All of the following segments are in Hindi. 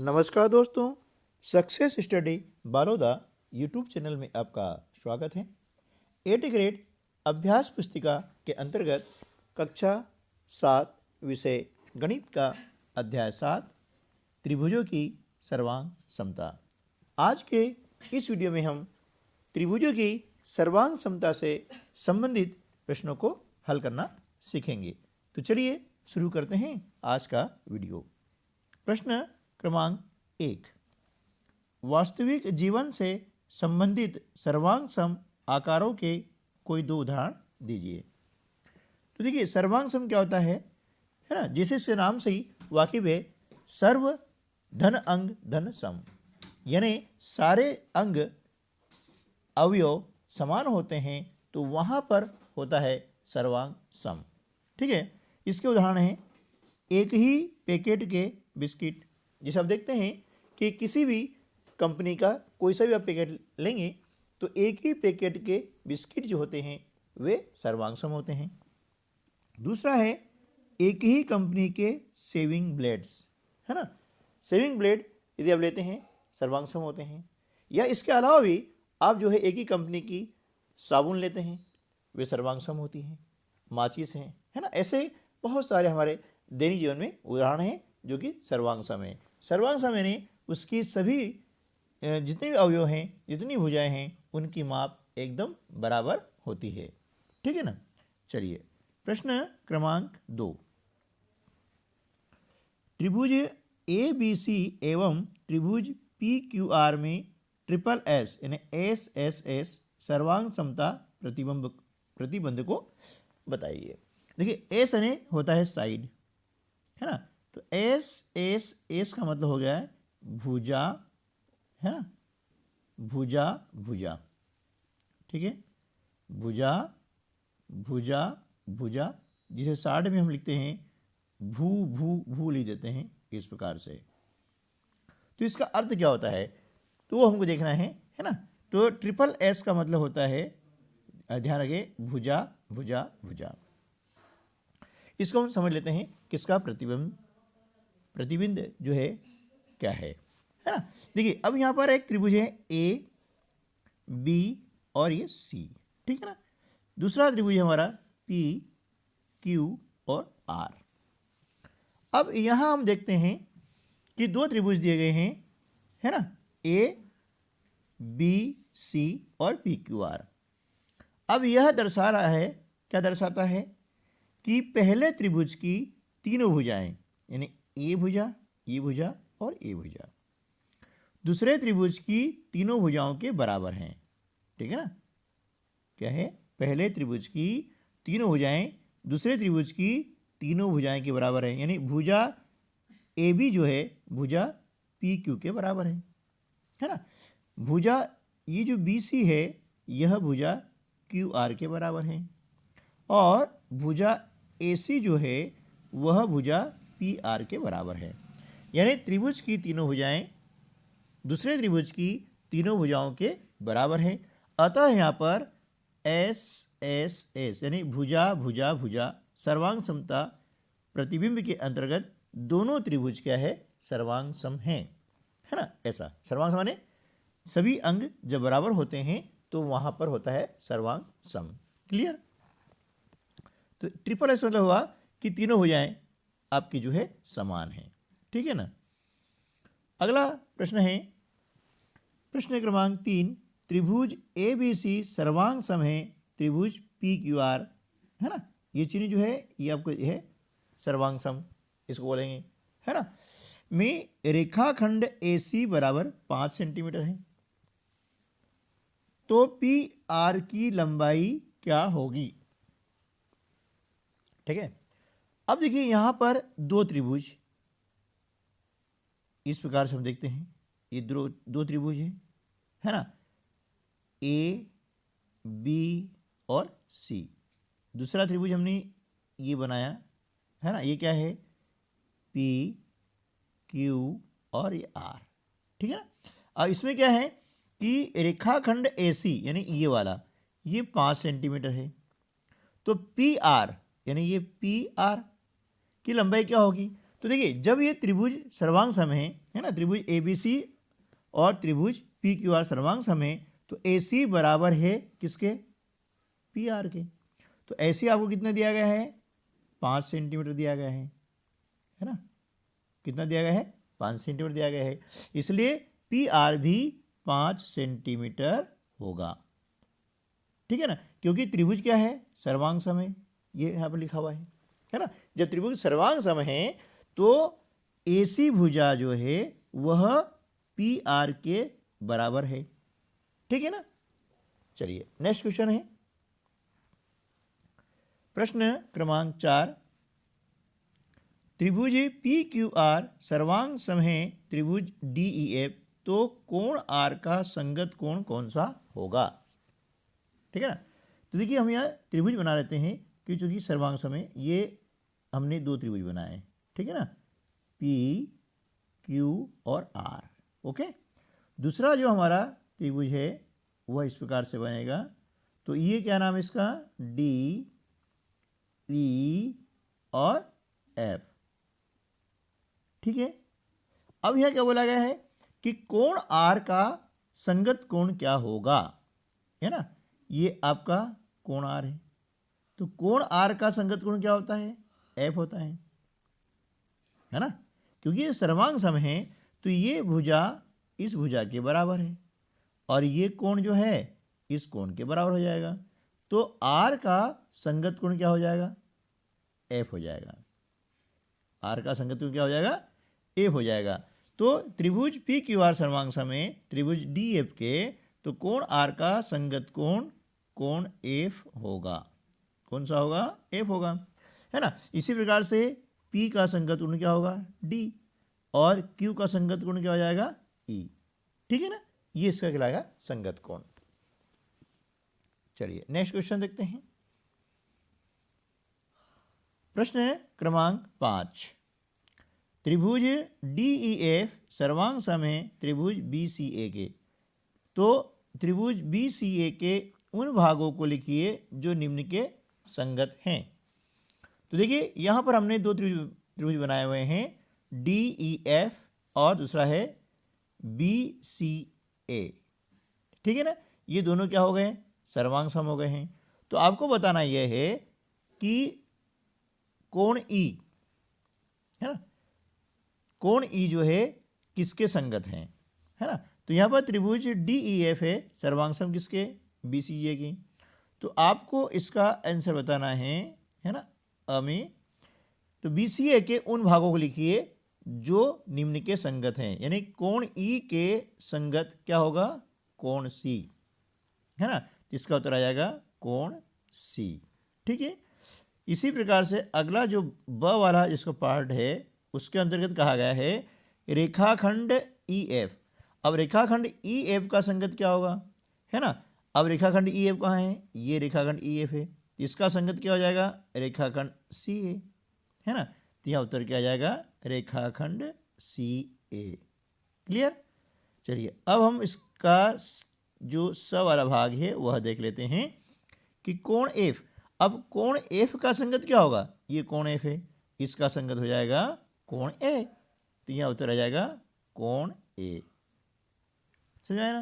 नमस्कार दोस्तों, success study Baloda YouTube channel में आपका स्वागत है। 8th ग्रेड अभ्यास पुस्तिका के अंतर्गत कक्षा 7 विषय गणित का अध्याय 7 त्रिभुजों की सर्वांग समता। आज के इस वीडियो में हम त्रिभुजों की सर्वांग समता से संबंधित प्रश्नों को हल करना सीखेंगे। तो चलिए शुरू करते हैं आज का वीडियो। प्रश्न क्रमांक 1, वास्तविक जीवन से संबंधित सर्वांग सम आकारों के कोई दो उदाहरण दीजिए। तो देखिए, सर्वांग सम क्या होता है ना, जिसे इसके नाम से ही वाकिफ है, सर्व धन अंग धन सम, यानी सारे अंग अवयव समान होते हैं तो वहाँ पर होता है सर्वांग सम। ठीक है, इसके उदाहरण हैं एक ही पैकेट के बिस्किट। जैसे आप देखते हैं कि किसी भी कंपनी का कोई सा भी आप पैकेट लेंगे तो एक ही पैकेट के बिस्किट जो होते हैं वे सर्वांग सम होते हैं। दूसरा है एक ही कंपनी के शेविंग ब्लेड्स, है ना, शेविंग ब्लेड यदि आप लेते हैं सर्वांग सम होते हैं। या इसके अलावा भी आप जो है एक ही कंपनी की साबुन लेते हैं वे सर्वांग सम होती हैं, माचिस हैं, है ना। ऐसे बहुत सारे हमारे दैनिक जीवन में उदाहरण हैं जो कि सर्वांग सम है। सर्वांग सम यानी उसकी सभी जितने भी अवयव हैं, जितनी भुजाएं हैं, उनकी माप एकदम बराबर होती है। ठीक है ना। चलिए प्रश्न क्रमांक 2, त्रिभुज ए बी सी एवं त्रिभुज पी क्यू आर में ट्रिपल एस यानी एस एस एस सर्वांग समता प्रतिबंध को बताइए। देखिए, एस यानी होता है साइड, है ना, तो एस एस एस का मतलब हो गया है भुजा, है ना, भुजा भुजा। ठीक है, भुजा भुजा भुजा, जिसे शार्ट में हम लिखते हैं भू भू भू लिख देते हैं इस प्रकार से। तो इसका अर्थ क्या होता है तो वो हमको देखना है ना। तो ट्रिपल एस का मतलब होता है, ध्यान रखिए, भुजा भुजा भुजा। इसको हम समझ लेते हैं किसका प्रतिबिंब जो है क्या है ना। देखिए, अब यहाँ पर एक त्रिभुज है ए बी और ये सी, ठीक है ना। दूसरा त्रिभुज है हमारा पी क्यू और आर। अब यहाँ हम देखते हैं कि दो त्रिभुज दिए गए हैं, है ना, ए बी सी और पी क्यू आर। अब यह दर्शा रहा है, क्या दर्शाता है कि पहले त्रिभुज की तीनों भुजाएं यानी ए भुजा, ये भुजा और ए भुजा दूसरे त्रिभुज की तीनों भुजाओं के बराबर हैं। ठीक है ना। क्या है, पहले त्रिभुज की तीनों भुजाएं दूसरे त्रिभुज की तीनों भुजाएं के बराबर हैं, यानी भुजा ए बी जो है भुजा पी क्यू के बराबर है ना। भुजा ये जो बी सी है यह भुजा क्यू आर के बराबर है, और भुजा ए सी जो है वह भुजा पी आर के बराबर है। यानी त्रिभुज की तीनों भुजाएं दूसरे त्रिभुज की तीनों भुजाओं के बराबर हैं। अतः यहाँ पर एस एस एस यानी भुजा भुजा भुजा सर्वांग समता प्रतिबिंब के अंतर्गत दोनों त्रिभुज क्या है, सर्वांग सम है ना। ऐसा सर्वांग सम माने सभी अंग जब बराबर होते हैं तो वहाँ पर होता है सर्वांग सम। क्लियर। तो ट्रिपल एस मतलब हुआ कि तीनों भुजाएं आपकी जो है समान है। ठीक है ना। अगला प्रश्न है प्रश्न क्रमांक 3, त्रिभुज ए बी सी सर्वांग सम है त्रिभुज पी क्यू आर, है ना। ये चिन्ह जो है ये आपको है सर्वांग सम, इसको बोलेंगे, है ना। में रेखाखंड ए सी बराबर 5 सेंटीमीटर है तो पी आर की लंबाई क्या होगी। ठीक है। अब देखिए यहां पर दो त्रिभुज इस प्रकार से हम देखते हैं, ये दो त्रिभुज है ना, ए बी और सी। दूसरा त्रिभुज हमने ये बनाया है ना, ये क्या है, पी क्यू और ये आर। ठीक है ना। अब इसमें क्या है कि रेखाखंड ए सी यानी ये वाला ये 5 सेंटीमीटर है, तो पी आर यानी ये पी आर की लंबाई क्या होगी, तो देखिए जब ये त्रिभुज सर्वांग सम है ना, त्रिभुज ABC और त्रिभुज PQR सर्वांग सम है, तो AC बराबर है किसके, PR के। तो AC आपको कितना दिया गया है, 5 सेंटीमीटर दिया गया है ना, कितना दिया गया है, 5 सेंटीमीटर दिया गया है, इसलिए PR भी 5 सेंटीमीटर होगा। ठीक है ना, क्योंकि त्रिभुज क्या है, सर्वांग सम है, ये यहाँ पर लिखा हुआ है ना। जब त्रिभुज सर्वांग सम है तो AC भुजा जो है वह PR के बराबर है। ठीक है ना। चलिए नेक्स्ट क्वेश्चन है, प्रश्न क्रमांक 4, त्रिभुज PQR सर्वांग सम है त्रिभुज DEF, तो कोण R का संगत कोण कौन सा होगा। ठीक है ना। तो देखिए हम यहाँ त्रिभुज बना लेते हैं कि चूंकि सर्वांग सम है, ये हमने 2 त्रिभुज बनाए हैं। ठीक है ना, P Q और R। ओके, दूसरा जो हमारा त्रिभुज है वह इस प्रकार से बनेगा, तो ये क्या नाम है इसका, D E और F। ठीक है, अब यह क्या बोला गया है कि कोण R का संगत कोण क्या होगा, है ना। ये आपका कोण R है, तो कोण R का संगत कोण क्या होता है, F होता है ना, क्योंकि ये सर्वांग सम है तो ये भुजा इस भुजा के बराबर है और ये कोण जो है इस कोण के बराबर हो जाएगा, तो R का संगत कोण क्या हो जाएगा, F हो जाएगा। R का संगत कोण क्या हो जाएगा, F हो जाएगा। तो त्रिभुज PQR सर्वांग सम है त्रिभुज DF के, तो कोण R का संगत कोण कोण F होगा। कौन सा होगा, F होगा, है ना। इसी प्रकार से P का संगत कोण क्या होगा, D, और Q का संगत कोण क्या हो जाएगा, E। ठीक है ना, ये इसका कहलाएगा संगत कोण। चलिए नेक्स्ट क्वेश्चन देखते हैं, प्रश्न क्रमांक 5, त्रिभुज DEF सर्वांग सम है त्रिभुज BCA के, तो त्रिभुज BCA के उन भागों को लिखिए जो निम्न के संगत हैं। तो देखिए यहाँ पर हमने 2 त्रिभुज बनाए हुए हैं, DEF और दूसरा है BCA। ठीक है ना, ये दोनों क्या हो गए, सर्वांग सम हो गए हैं। तो आपको बताना यह है कि कोण E, है ना, कोण E जो है किसके संगत है ना। तो यहाँ पर त्रिभुज DEF है सर्वांग सम किसके, BCA की। तो आपको इसका आंसर बताना है ना, में तो BCA के उन भागों को लिखिए जो निम्न के संगत हैं, यानी कोण E के संगत क्या होगा, कोण C, है ना, इसका उत्तर आ जाएगा कोण C। ठीक है, इसी प्रकार से अगला जो ब वाला जिसका पार्ट है उसके अंतर्गत कहा गया है रेखाखंड EF। अब रेखाखंड EF का संगत क्या होगा, है ना। अब रेखाखंड EF कहाँ है, ये रेखाखंड EF है, इसका संगत क्या हो जाएगा, रेखाखंड CA, है ना। तो यहाँ उत्तर क्या आ जाएगा, रेखाखंड CA। क्लियर। चलिए अब हम इसका जो स वाला भाग है वह देख लेते हैं कि कोण F। अब कोण F का संगत क्या होगा, ये कोण F है, इसका संगत हो जाएगा कोण A, तो यहाँ उत्तर आ जाएगा कोण A। समझ आया ना।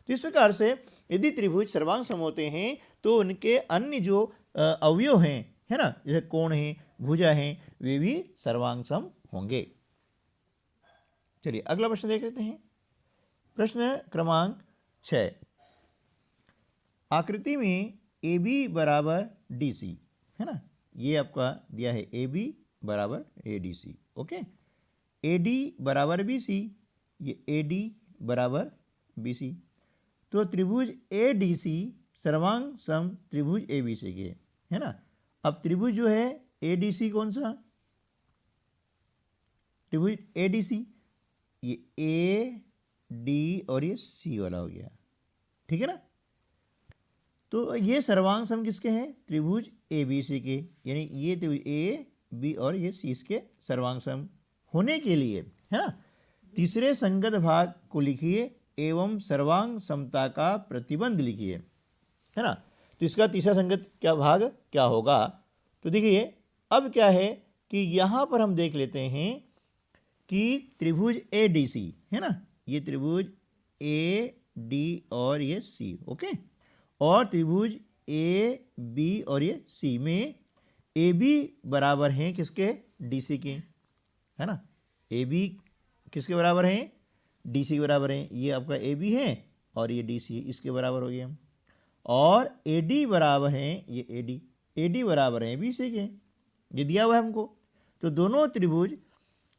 तो इस प्रकार से यदि त्रिभुज सर्वांग सम होते हैं तो उनके अन्य जो अवयव हैं, है ना, जैसे कोण है, भुजा है, वे भी सर्वांग सम होंगे। चलिए अगला प्रश्न देख लेते हैं, प्रश्न क्रमांक 6, आकृति में AB बराबर DC, है ना, ये आपका दिया है AB बराबर ADC। ओके, AD बराबर BC, ये AD बराबर BC, तो त्रिभुज ADC सर्वांग सम त्रिभुज ABC के, है ना। अब त्रिभुज जो है ADC कौन सा, त्रिभुज ADC, ये A D और ये C वाला हो गया। ठीक है ना, तो ये सर्वांग सम किसके हैं, त्रिभुज ABC के, यानी ये त्रिभुज A B और ये C इसके सर्वांग सम होने के लिए, है ना, तीसरे संगत भाग को लिखिए एवं सर्वांग समता का प्रतिबंध लिखिए, है ना। तो इसका तीसरा संगत क्या भाग क्या होगा, तो देखिए अब क्या है कि यहाँ पर हम देख लेते हैं कि त्रिभुज ए डी सी है ना, ये त्रिभुज ए डी और ये सी, ओके, और त्रिभुज ए बी और ये सी में ए बी बराबर हैं किसके, डी सी के, है ना, ए बी किसके बराबर हैं, डी सी के बराबर हैं। ये आपका ए बी है और ये डी सी इसके बराबर हो गया। और ए डी बराबर हैं ये ए डी बराबर हैं बी सी के, ये दिया हुआ है हमको। तो दोनों त्रिभुज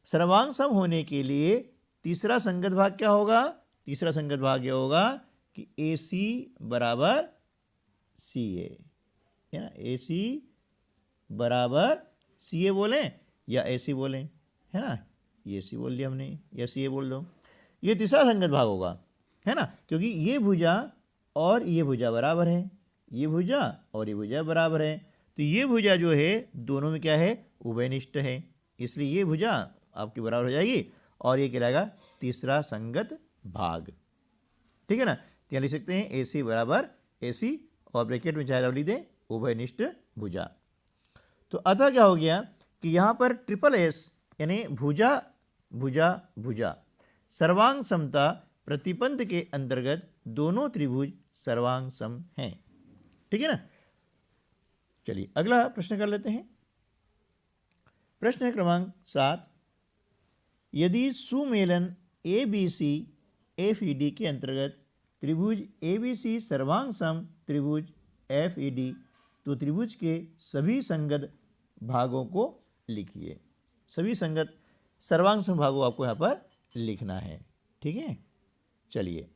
सर्वांग सम होने के लिए तीसरा संगत भाग क्या होगा, तीसरा संगत भाग ये होगा कि ए सी बराबर सी ए, है ना, ए सी बराबर सी ए बोलें या ए सी बोलें, है ना, ये सी बोल दिया हमने या सी ए बोल दो, ये तीसरा संगत भाग होगा, है ना, क्योंकि ये भुजा और ये भुजा बराबर है, ये भुजा और ये भुजा बराबर है। तो ये भुजा जो है दोनों में क्या है, उभयनिष्ठ है, इसलिए ये भुजा आपकी बराबर हो जाएगी और ये कहलाएगा तीसरा संगत भाग। ठीक है ना, तो यहाँ लिख सकते हैं ए सी बराबर ए सी और ब्रैकेट में चाहे लिख दें उभयनिष्ठ भुजा। तो अतः क्या हो गया कि यहाँ पर ट्रिपल एस यानी भुजा भुजा भुजा सर्वांग समता प्रतिपंथ के अंतर्गत दोनों त्रिभुज सर्वांग सम हैं। ठीक है ना, चलिए अगला प्रश्न कर लेते हैं। प्रश्न क्रमांक 7, यदि सुमेलन A B C F E D के अंतर्गत त्रिभुज ए बी सी सर्वांग सम त्रिभुज एफ ई डी, तो त्रिभुज के सभी संगत भागों को लिखिए। सभी संगत सर्वांग सम भागों आपको यहाँ पर लिखना है। ठीक है, चलिए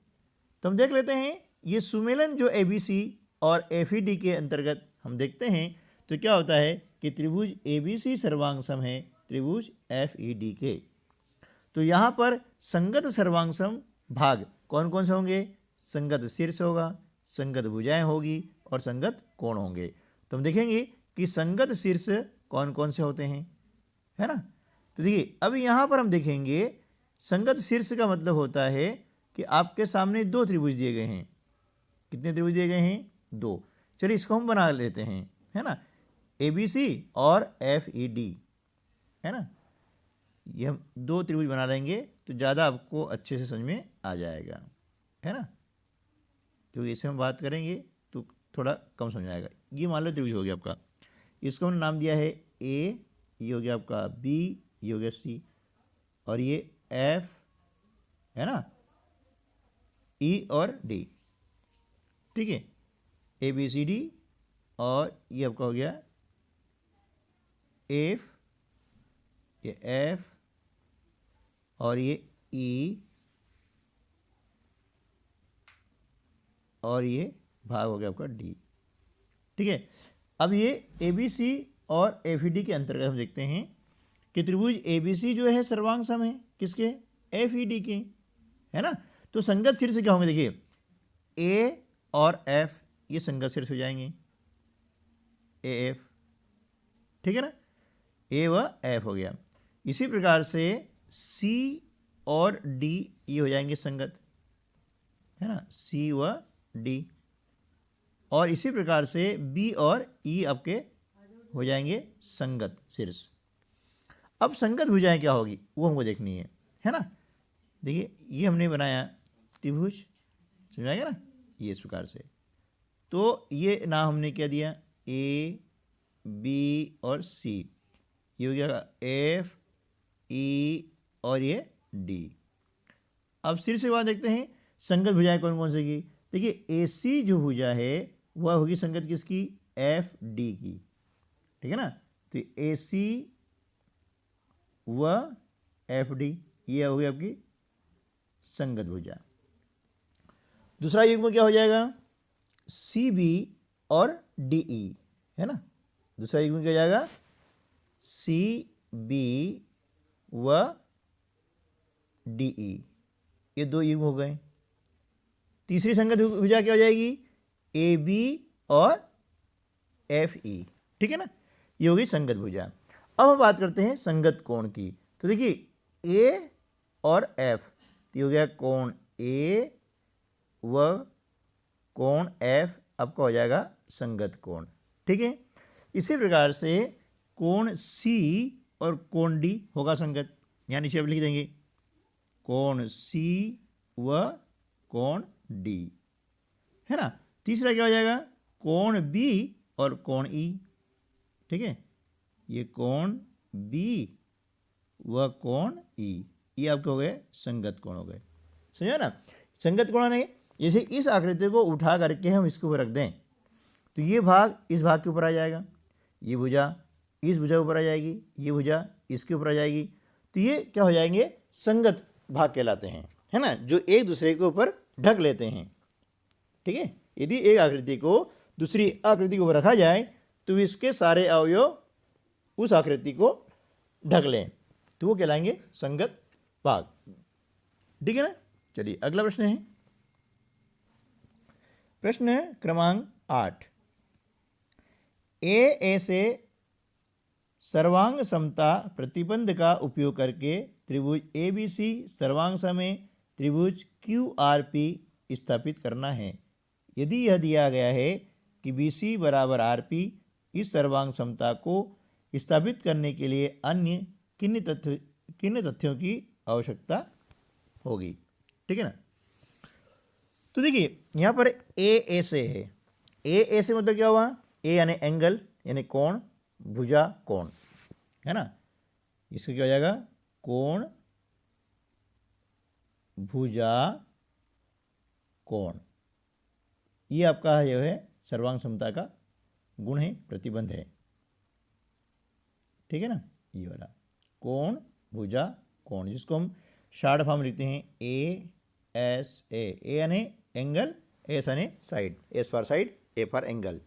तो हम देख लेते हैं ये सुमेलन जो ए बी सी और एफ ई डी के अंतर्गत हम देखते हैं तो क्या होता है कि त्रिभुज ए बी सी सर्वांग सम है त्रिभुज एफ ई डी के। तो यहाँ पर संगत सर्वांग सम भाग कौन कौन से होंगे, संगत शीर्ष होगा, संगत भुजाएं होगी और संगत कोण होंगे। तो हम देखेंगे कि संगत शीर्ष कौन कौन से होते हैं, है ना। तो देखिए अब यहाँ पर हम देखेंगे संगत शीर्ष का मतलब होता है कि आपके सामने दो त्रिभुज दिए गए हैं। कितने त्रिभुज दिए गए हैं, दो। चलिए इसको हम बना लेते हैं, है ना, ए बी सी और एफ ई डी, है ना, ये हम दो त्रिभुज बना लेंगे तो ज़्यादा आपको अच्छे से समझ में आ जाएगा, है ना, क्योंकि इसे हम बात करेंगे तो थोड़ा कम समझ आएगा। ये मान लो त्रिभुज हो गया आपका, इसको हमने नाम दिया है ए, ये हो गया आपका बी, ये हो गया सी और ये एफ, है ना, ई और डी। ठीक है, ए बी सी डी और ये आपका हो गया एफ, ये एफ और ये ई और ये भाग हो गया आपका डी। ठीक है, अब ये ए बी सी और एफ ई डी के अंतर्गत हम देखते हैं कि त्रिभुज ए बी सी जो है सर्वांग सम है किसके, एफ ई डी के, है ना। तो संगत शीर्ष क्या होंगे, देखिए ए और एफ ये संगत शीर्ष हो जाएंगे, ए एफ, ठीक है ना, ए व एफ हो गया। इसी प्रकार से सी और डी ये हो जाएंगे संगत, है ना, सी व डी। और इसी प्रकार से बी और ई आपके हो जाएंगे संगत शीर्ष। अब संगत भुजाएं क्या होगी वो हमको देखनी है ना। देखिए ये हमने बनाया त्रिभुज, समझ आएगा ना, ये इस प्रकार से। तो ये नाम हमने क्या दिया, ए बी और सी, ये हो गया एफ ई और ये डी। अब शीर्ष के बाद देखते हैं संगत भुजाएं कौन कौन सी की। देखिए ए सी जो भुजा है वह होगी संगत किसकी, एफ डी की, ठीक है ना। तो ए सी व एफ डी ये होगी आपकी संगत भुजा। दूसरा युग्म क्या हो जाएगा, सी बी और डी ई, है ना। दूसरा युग्म क्या हो जाएगा, सी बी व डी ई, ये दो युग्म हो गए। तीसरी संगत भुजा क्या हो जाएगी, ए बी और एफ ई, ठीक है ना, ये होगी संगत भुजा। अब हम बात करते हैं संगत कोण की। तो देखिए ए और एफ, तो ये हो गया कोण ए व कोण एफ आपका हो जाएगा संगत कोण, ठीक है। इसी प्रकार से कोण सी और कोण डी होगा संगत, यहाँ नीचे अब लिख देंगे कोण सी व कोण डी, है ना। तीसरा क्या हो जाएगा, कोण बी और कोण ई, ठीक है, ये कोण बी व कोण ई, ये आपके हो गए संगत कोण हो गए, समझा ना। संगत कोण नहीं, जैसे इस आकृति को उठा करके हम इसके ऊपर रख दें तो ये भाग इस भाग के ऊपर आ जाएगा, ये भुजा इस भुजा के ऊपर आ जाएगी, ये भुजा इसके ऊपर आ जाएगी, तो ये क्या हो जाएंगे, संगत भाग कहलाते हैं, है ना, जो एक दूसरे के ऊपर ढक लेते हैं, ठीक है। यदि एक आकृति को दूसरी आकृति के ऊपर रखा जाए तो इसके सारे अवयव उस आकृति को ढक लें तो वो कहलाएंगे संगत भाग, ठीक है ना। चलिए अगला प्रश्न है, प्रश्न क्रमांक 8, ए से सर्वांग समता प्रतिबंध का उपयोग करके त्रिभुज ABC सर्वांग में त्रिभुज QRP स्थापित करना है। यदि यह दिया गया है कि BC बराबर RP, इस सर्वांग समता को स्थापित करने के लिए अन्य किन तथ्यों की आवश्यकता होगी, ठीक है ना। तो देखिए यहाँ पर ए से है, ए से मतलब क्या हुआ, ए यानी एंगल यानी कोण, भुजा कोण, है ना, इसका क्या हो जाएगा, कोण भुजा कोण, ये आपका जो है सर्वांग समता का गुण है, प्रतिबंध है, ठीक है ना, ये वाला कोण भुजा कोण, जिसको हम शॉर्ट फॉर्म लिखते हैं ए यानी एंगल, एस यानी side, S for side, A for angle.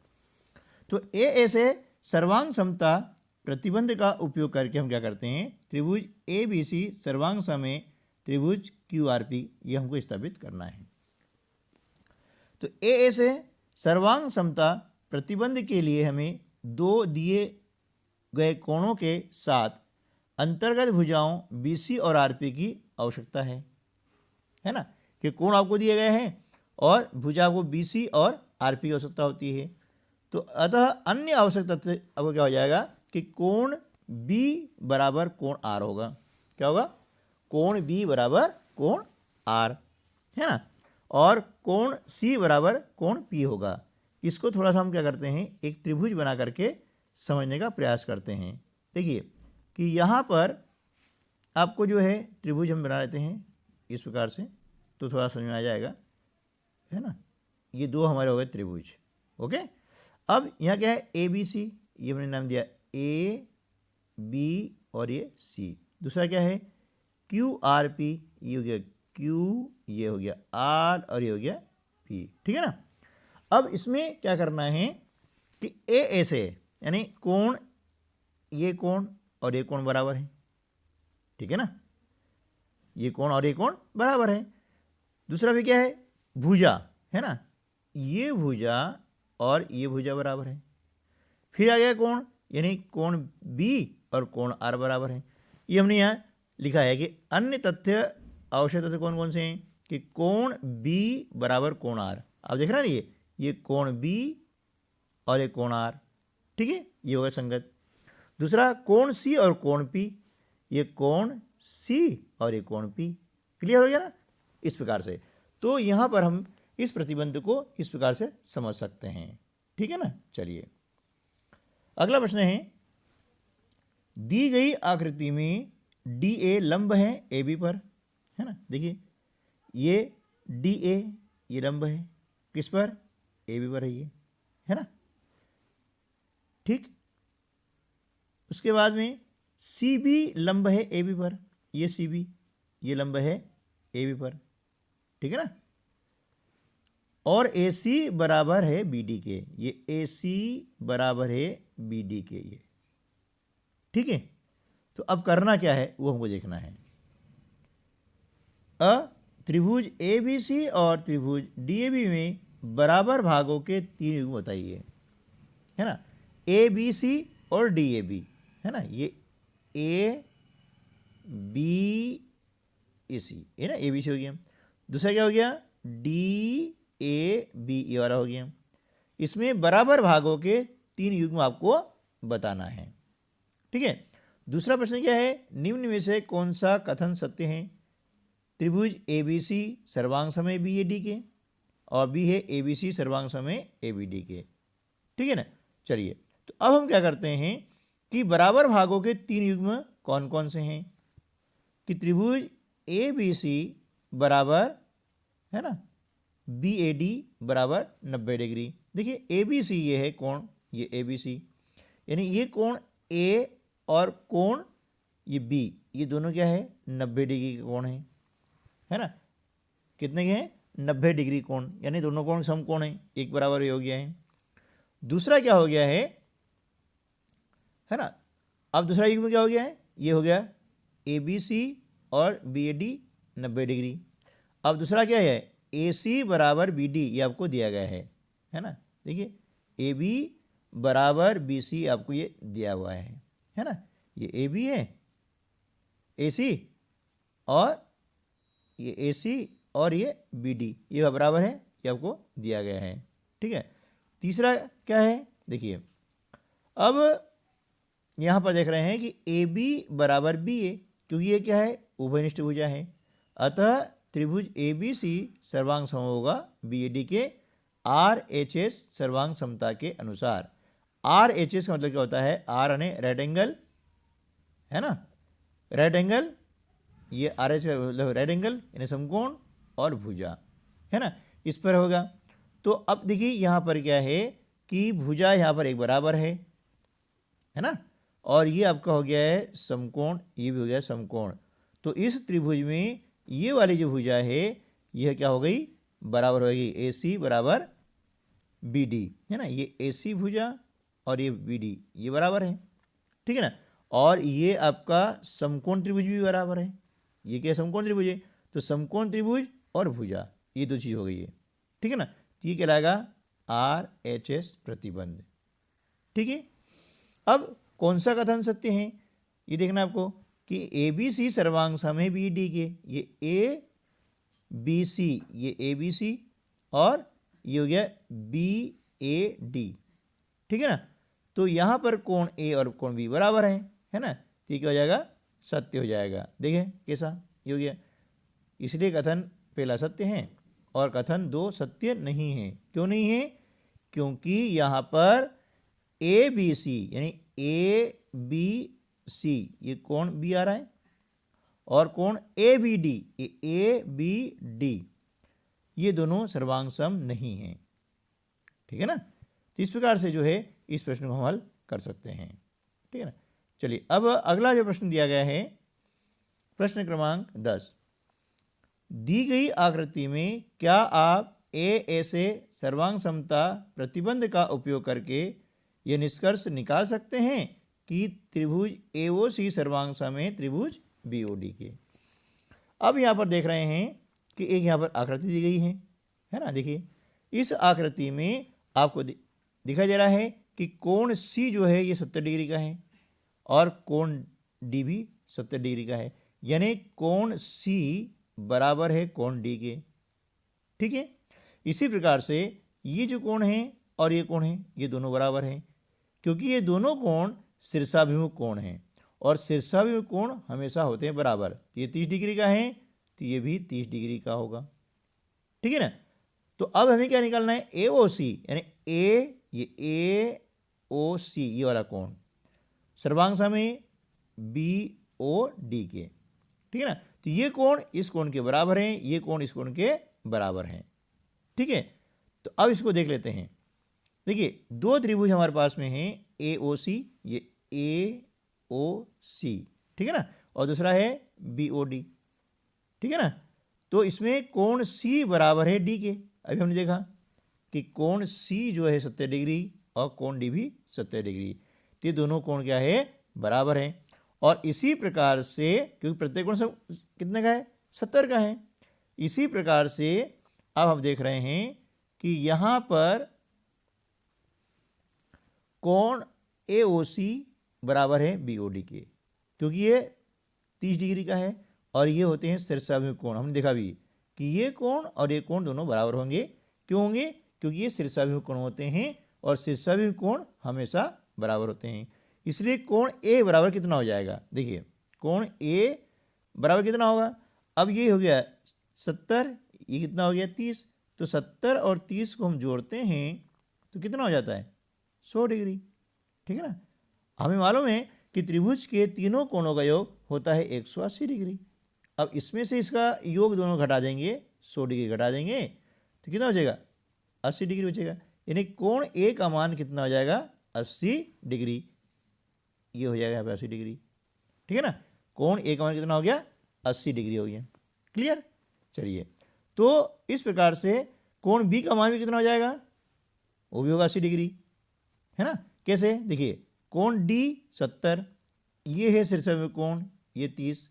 तो ए से सर्वांग समता प्रतिबंध का उपयोग करके हम क्या करते हैं, त्रिभुज ABC सर्वांग में त्रिभुज QRP ये हमको स्थापित करना है। तो ए से सर्वांग समता प्रतिबंध के लिए हमें दो दिए गए कोणों के साथ अंतर्गत भुजाओं BC और RP की आवश्यकता है ना, कि कोण आपको दिए गए हैं और भुजा को BC और RP की आवश्यकता होती है। तो अतः अन्य आवश्यक तथ्य अब क्या हो जाएगा कि कोण B बराबर कोण R होगा, क्या होगा, कोण B बराबर कोण R, है ना, और कोण C बराबर कोण P होगा। इसको थोड़ा सा हम क्या करते हैं, एक त्रिभुज बना करके समझने का प्रयास करते हैं। देखिए कि यहाँ पर आपको जो है त्रिभुज हम बना लेते हैं इस प्रकार से, तो थोड़ा समझ में आ जाएगा, है ना। ये दो हमारे हो गए त्रिभुज, ओके। अब यहाँ क्या है, ABC, ये मैंने नाम दिया A B और ये C। दूसरा क्या है, QRP, ये हो गया Q, ये हो गया R और ये हो गया P, ठीक है ना। अब इसमें क्या करना है कि A से यानी कोण, ये कोण और ये कोण बराबर है, ठीक है ना, ये कोण और ये कोण बराबर है। दूसरा भी क्या है, भुजा, है ना, ये भुजा और ये भुजा बराबर है। फिर आ गया कोण, यानी कोण B और कोण R बराबर है। ये हमने यहाँ लिखा है कि अन्य तथ्य, आवश्यक तथ्य कौन कौन से हैं, कि कोण B बराबर कोण R, आप देख रहे हैं ये कोण B और ये कोण R, ठीक है, ये होगा संगत। दूसरा कोण C और कोण P, ये कोण C और ये कोण P, क्लियर हो गया ना, इस प्रकार से। तो यहाँ पर हम इस प्रतिबंध को इस प्रकार से समझ सकते हैं, ठीक है ना। चलिए अगला प्रश्न है, दी गई आकृति में DA लंब है AB पर, है ना, देखिए ये DA ये लंब है किस पर, AB पर है ये, है ना, ठीक। उसके बाद में CB लंब है AB पर, ये CB ये लंब है AB पर, ठीक है ना, और AC बराबर है BD के, ये AC बराबर है BD के, ये ठीक है। तो अब करना क्या है वो हमको देखना है। त्रिभुज ABC और त्रिभुज DAB में बराबर भागों के 3 युग्म बताइए, है ना, ABC और DAB, है ना, ये ABC है ना, ABC हो गया। दूसरा क्या हो गया, DAB ये वाला हो गया। इसमें बराबर भागों के 3 युग्म आपको बताना है, ठीक है। दूसरा प्रश्न क्या है, निम्न में से कौन सा कथन सत्य है? त्रिभुज ABC सर्वांग समय BAD के, और बी है ABC सर्वांग समय ABD के। ठीक है ना। चलिए, तो अब हम क्या करते हैं कि बराबर भागों के 3 युग्म कौन कौन से हैं? कि त्रिभुज ABC बराबर है ना BAD बराबर 90 डिग्री। देखिए ABC ये है कोण, ये ABC, यानी ये कोण A और कोण ये B, ये दोनों क्या है 90 डिग्री के कोण है ना। कितने के हैं? 90 डिग्री कोण, यानी दोनों कोण समकोण है, एक बराबर हो गया है। दूसरा क्या हो गया है ना। अब दूसरा युग्म क्या हो गया है? ये हो गया ABC और BAD 90 डिग्री। अब दूसरा क्या है? AC बराबर BD, ये आपको दिया गया है ना। देखिए AB बराबर BC आपको ये दिया हुआ है ना। ये AB है AC, और ये AC और ये BD, ये बराबर है, ये आपको दिया गया है। ठीक है। तीसरा क्या है? देखिए अब यहाँ पर देख रहे हैं कि AB बराबर BA, क्योंकि ये क्या है उभयनिष्ठ भुजा है, अतः त्रिभुज ABC सर्वांग सम होगा BAD के RHS सर्वांग समता के अनुसार। RHS का मतलब क्या होता है? R यानी राइट एंगल है ना, राइट एंगल, ये RH का मतलब राइट एंगल यानी समकोण और भुजा है ना, इस पर होगा। तो अब देखिए यहाँ पर क्या है कि भुजा यहाँ पर एक बराबर है ना, और ये आपका हो गया है समकोण, ये भी हो गया समकोण। तो इस त्रिभुज में ये वाली जो भुजा है यह क्या हो गई? बराबर होगी AC बराबर BD है ना। ये AC भुजा और ये BD ये बराबर है, ठीक है ना। और ये आपका समकोण त्रिभुज भी बराबर है, ये क्या समकोण त्रिभुज है, तो समकोण त्रिभुज और भुजा ये दो चीज़ हो गई है, ठीक है ना। तो ये कहलाएगा RHS प्रतिबंध। ठीक है। अब कौन सा कथन सत्य है ये देखना आपको कि ABC सर्वांग सम है BD के, ये ABC, ये ABC और ये हो गया BAD, ठीक है ना। तो यहाँ पर कोण A और कोण B बराबर है ना, तो ये क्या हो जाएगा? सत्य हो जाएगा। देखें कैसा ये हो गया, इसलिए कथन पहला सत्य है और कथन 2 सत्य नहीं है। क्यों नहीं है? क्योंकि यहाँ पर ABC यानी ABC ये कोण B आ रहा है, और कोण ABD ये ABD ये दोनों सर्वांग सम नहीं हैं, ठीक है ना। तो इस प्रकार से जो है इस प्रश्न को हम हल कर सकते हैं, ठीक है ना। चलिए अब अगला जो प्रश्न दिया गया है, प्रश्न क्रमांक 10, दी गई आकृति में क्या आप ऐसे सर्वांग समता प्रतिबंध का उपयोग करके यह निष्कर्ष निकाल सकते हैं कि त्रिभुज AOC सर्वांग सम है त्रिभुज BOD के। अब यहाँ पर देख रहे हैं कि एक यहाँ पर आकृति दी गई है ना। देखिए इस आकृति में आपको दिखाई दे रहा है कि कोण C जो है ये 70 डिग्री का है और कोण D भी 70 डिग्री का है, यानी कोण C बराबर है कोण D के, ठीक है। इसी प्रकार से ये जो कोण है और ये कोण है ये दोनों बराबर हैं, क्योंकि ये दोनों कोण शीर्षाभिमुख कोण हैं और शीर्षाभिमुख कोण हमेशा होते हैं बराबर। तो ये 30 डिग्री का है तो ये भी 30 डिग्री का होगा, ठीक है ना। तो अब हमें क्या निकालना है? AOC यानी ये AOC ये वाला कोण सर्वांग सम है BOD के, ठीक है ना। तो ये कोण इस कोण के बराबर है, ये कोण इस कोण के बराबर है, ठीक है। तो अब इसको देख लेते हैं। देखिए दो त्रिभुज हमारे पास में हैं AOC, ये AOC, ठीक है ना, और दूसरा है BOD, ठीक है ना। तो इसमें कोण C बराबर है D के। अभी हमने देखा कि कोण C जो है 70 डिग्री और कोण D भी 70 डिग्री, तो ये दोनों कोण क्या है? बराबर है। और इसी प्रकार से क्योंकि प्रत्येक कोण कितने का है? 70 का है। इसी प्रकार से अब हम देख रहे हैं कि यहाँ पर कोण AOC बराबर है BOD के, क्योंकि ये 30 डिग्री का है और ये होते हैं शीर्षाभिमुख कोण। हमने देखा भी कि ये कोण और ये कोण दोनों बराबर होंगे। क्यों होंगे? क्योंकि ये शीर्षाभिमुख कोण होते हैं और शीर्षाभिमुख कोण हमेशा बराबर होते हैं। इसलिए कोण ए बराबर कितना हो जाएगा, देखिए कोण ए बराबर कितना होगा, अब ये हो गया 70, ये कितना हो गया 30, तो 70 और 30 को हम जोड़ते हैं तो कितना हो जाता है 100 डिग्री, ठीक है ना। हमें मालूम है कि त्रिभुज के तीनों कोणों का योग होता है 180 डिग्री। अब इसमें से इसका योग दोनों घटा देंगे, 100 डिग्री घटा देंगे तो कितना बचेगा 80 डिग्री बचेगा, यानी कोण ए का मान कितना हो जाएगा 80 डिग्री, ये हो जाएगा यहाँ पे 80 डिग्री, ठीक है ना। कोण ए का मान कितना हो गया 80 डिग्री हो गया, क्लियर। चलिए, तो इस प्रकार से कोण बी का मान भी कितना हो जाएगा, वो भी होगा 80 डिग्री, है ना। कैसे, देखिए कोण डी 70, ये है शीर्ष में कोण, ये 30,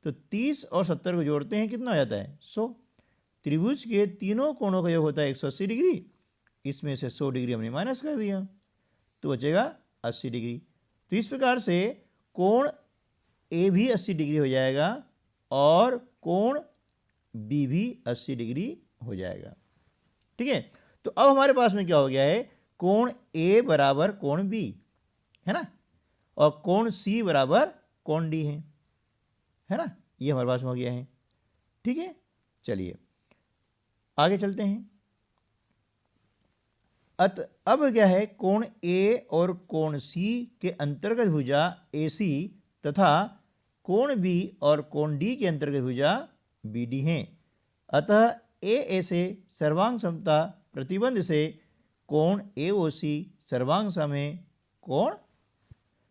तो 30 और 70 को जोड़ते हैं कितना हो जाता है 100। त्रिभुज के तीनों कोणों का योग होता है 180 डिग्री, इसमें से 100 डिग्री हमने माइनस कर दिया तो बचेगा 80 डिग्री। तो इस प्रकार से कोण ए भी 80 डिग्री हो जाएगा और कोण बी भी 80 डिग्री हो जाएगा, ठीक है। तो अब हमारे पास में क्या हो गया है, कोण ए बराबर कोण बी, है ना, और कोण सी बराबर कोण डी है ना, ये हमारे पास में हो गया है, ठीक है। चलिए आगे चलते हैं। अब क्या है, कोण ए और कोण सी के अंतर्गत भुजा AC तथा कोण बी और कोण डी के अंतर्गत भुजा BD हैं। अतः AA से सर्वांग समता प्रतिबंध से कोण AOC सर्वांग समय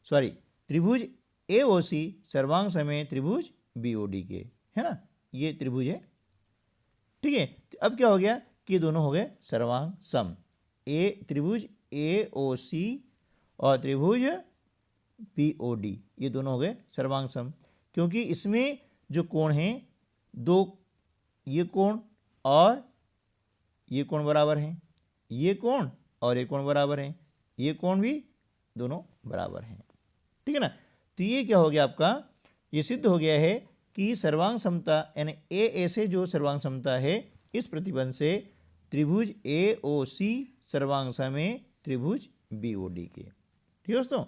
त्रिभुज AOC सर्वांग समय त्रिभुज BOD के, है ना, ये त्रिभुज है, ठीक है। तो अब क्या हो गया कि ये दोनों हो गए सर्वांग सम, त्रिभुज AOC और त्रिभुज BOD ये दोनों हो गए सर्वांग सम, क्योंकि इसमें जो कोण हैं दो, ये कोण और ये कोण बराबर हैं, ये कोण और ये कोण बराबर हैं, ये कोण भी दोनों बराबर हैं, ठीक है ना। तो ये क्या हो गया आपका, ये सिद्ध हो गया है कि सर्वांग समता यानी AA से जो सर्वांग समता है इस प्रतिबंध से त्रिभुज AOC सर्वांग समय त्रिभुज BOD के, ठीक है दोस्तों।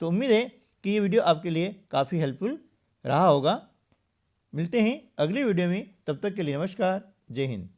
तो उम्मीद है कि ये वीडियो आपके लिए काफ़ी हेल्पफुल रहा होगा। मिलते हैं अगले वीडियो में, तब तक के लिए नमस्कार, जय हिंद।